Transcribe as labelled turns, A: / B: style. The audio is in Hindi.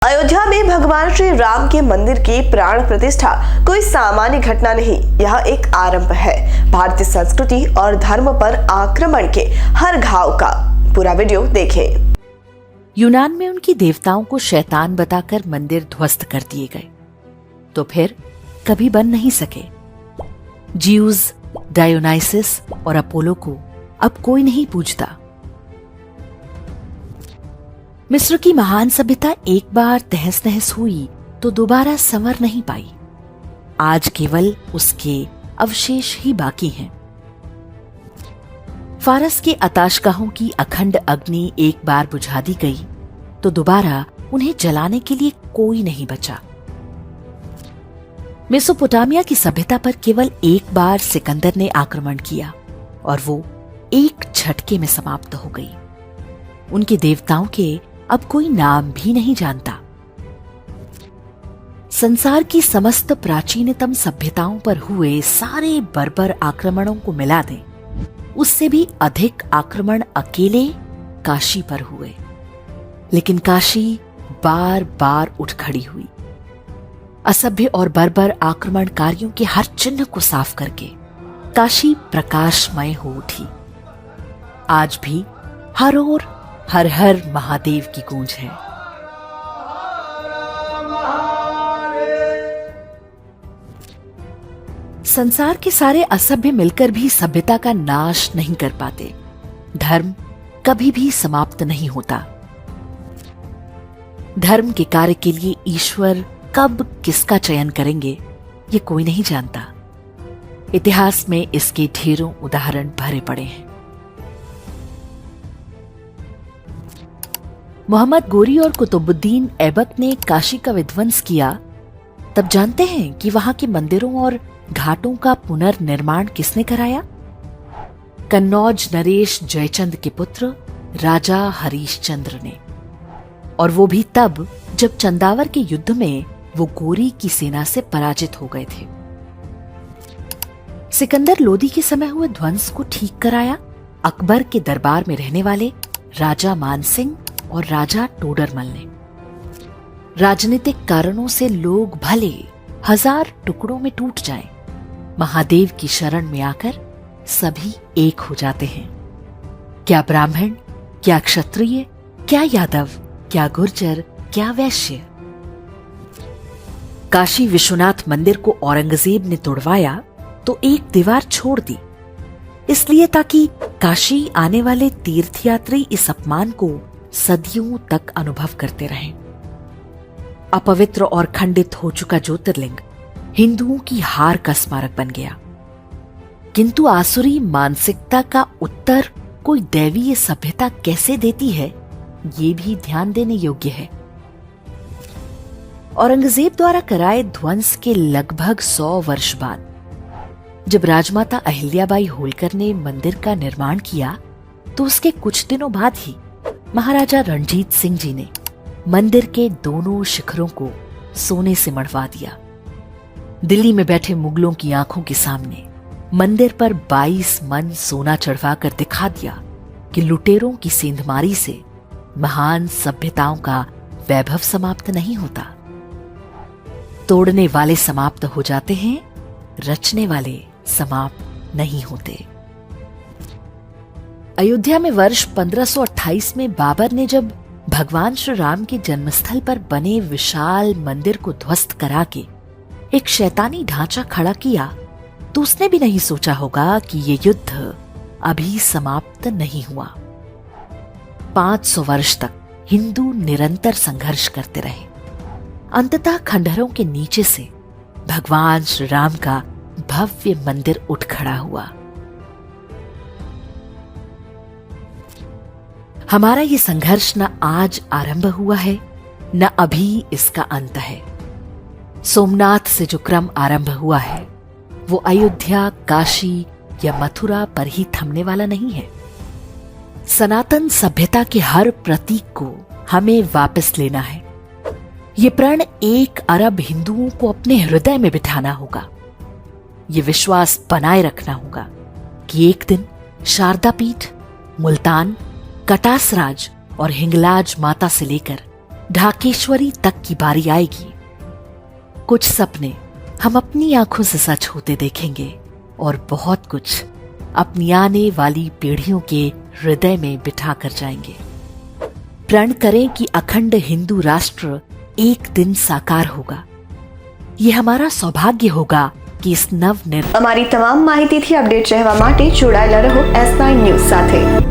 A: अयोध्या में भगवान श्री राम के मंदिर की प्राण प्रतिष्ठा कोई सामान्य घटना नहीं, यह एक आरंभ है भारतीय संस्कृति और धर्म पर आक्रमण के हर घाव का। पूरा वीडियो देखें।
B: यूनान में उनकी देवताओं को शैतान बताकर मंदिर ध्वस्त कर दिए गए, तो फिर कभी बन नहीं सके। ज्यूज, डायोनाइसिस और अपोलो को अब कोई नहीं पूजता। मिस्र की महान सभ्यता एक बार तहस नहस हुई तो दोबारा संवर नहीं पाई। आज केवल उसके अवशेष ही बाकी हैं। फारस के आताशगाहों की अखंड अग्नि एक बार बुझा दी गई तो दोबारा उन्हें जलाने के लिए कोई नहीं बचा। मेसोपोटामिया की सभ्यता पर केवल एक बार सिकंदर ने आक्रमण किया और वो एक झटके में समाप्त हो गई। उनके देवताओं के अब कोई नाम भी नहीं जानता। संसार की समस्त प्राचीनतम सभ्यताओं पर हुए सारे बर्बर आक्रमणों को मिला दें, उससे भी अधिक आक्रमण अकेले काशी पर हुए। लेकिन काशी बार बार उठ खड़ी हुई, असभ्य और बर्बर आक्रमणकारियों के हर चिन्ह को साफ करके काशी प्रकाशमय हो उठी। आज भी हर ओर हर हर महादेव की गूंज है। संसार के सारे असभ्य मिलकर भी सभ्यता का नाश नहीं कर पाते। धर्म कभी भी समाप्त नहीं होता। धर्म के कार्य के लिए ईश्वर कब किसका चयन करेंगे, ये कोई नहीं जानता। इतिहास में इसके ढेरों उदाहरण भरे पड़े हैं। मोहम्मद गोरी और कुतुबुद्दीन ऐबक ने काशी का विध्वंस किया, तब जानते हैं कि वहां के मंदिरों और घाटों का पुनर्निर्माण किसने कराया? कन्नौज नरेश जयचंद के पुत्र राजा हरीशचंद्र ने। और वो भी तब जब चंदावर के युद्ध में वो गोरी की सेना से पराजित हो गए थे। सिकंदर लोदी के समय हुए ध्वंस को ठीक कराया अकबर के दरबार में रहने वाले राजा मानसिंह और राजा टोडरमल ने। राजनीतिक कारणों से लोग भले 1000 टुकड़ों में टूट जाएं, महादेव की शरण में आकर सभी एक हो जाते हैं। क्या ब्राह्मण, क्या क्षत्रिय, क्या यादव, क्या गुर्जर, क्या वैश्य। काशी विश्वनाथ मंदिर को औरंगजेब ने तोड़वाया तो एक दीवार छोड़ दी, इसलिए ताकि काशी आने वाले तीर्थयात्री इस अपमान को सदियों तक अनुभव करते रहें। अपवित्र और खंडित हो चुका ज्योतिर्लिंग हिंदुओं की हार का स्मारक बन गया। किंतु आसुरी मानसिकता का उत्तर कोई दैवीय सभ्यता कैसे देती है, ये भी ध्यान देने योग्य है। औरंगजेब द्वारा कराए ध्वंस के लगभग 100 वर्ष बाद जब राजमाता अहिल्याबाई होलकर ने मंदिर का निर्माण किया, तो उसके कुछ दिनों बाद ही महाराजा रणजीत सिंह जी ने मंदिर के दोनों शिखरों को सोने से मढ़वा दिया। दिल्ली में बैठे मुगलों की आंखों के सामने मंदिर पर 22 मन सोना चढ़वाकर दिखा दिया कि लुटेरों की सेंधमारी से महान सभ्यताओं का वैभव समाप्त नहीं होता। तोड़ने वाले समाप्त हो जाते हैं, रचने वाले समाप्त नहीं होते। अयोध्या में वर्ष 1528 में बाबर ने जब भगवान श्री राम के जन्मस्थल पर बने विशाल मंदिर को ध्वस्त करा के एक शैतानी ढांचा खड़ा किया, तो उसने भी नहीं सोचा होगा कि ये युद्ध अभी समाप्त नहीं हुआ। 500 वर्ष तक हिंदू निरंतर संघर्ष करते रहे। अंततः खंडहरों के नीचे से भगवान श्री राम का भव्य मंदिर उठ खड़ा हुआ। हमारा ये संघर्ष न आज आरंभ हुआ है, न अभी इसका अंत है। सोमनाथ से जो क्रम आरंभ हुआ है, वो अयोध्या, काशी या मथुरा पर ही थमने वाला नहीं है। सनातन सभ्यता के हर प्रतीक को हमें वापस लेना है। ये प्रण 1 अरब हिंदुओं को अपने हृदय में बिठाना होगा। ये विश्वास बनाए रखना होगा कि एक दिन शारदा पीठ, मुल्तान, कटासराज और हिंगलाज माता से लेकर ढाकेश्वरी तक की बारी आएगी। कुछ सपने हम अपनी आंखों से सच होते देखेंगे और बहुत कुछ अपनी आने वाली पीढ़ियों के हृदय में बिठा कर जाएंगे। प्रण करें कि अखंड हिंदू राष्ट्र एक दिन साकार होगा। ये हमारा सौभाग्य होगा कि इस
A: અમારી તમામ માહિતીથી અપડેટ રહેવા માટે જોડાયેલા રહો S9 ન્યૂઝ સાથે।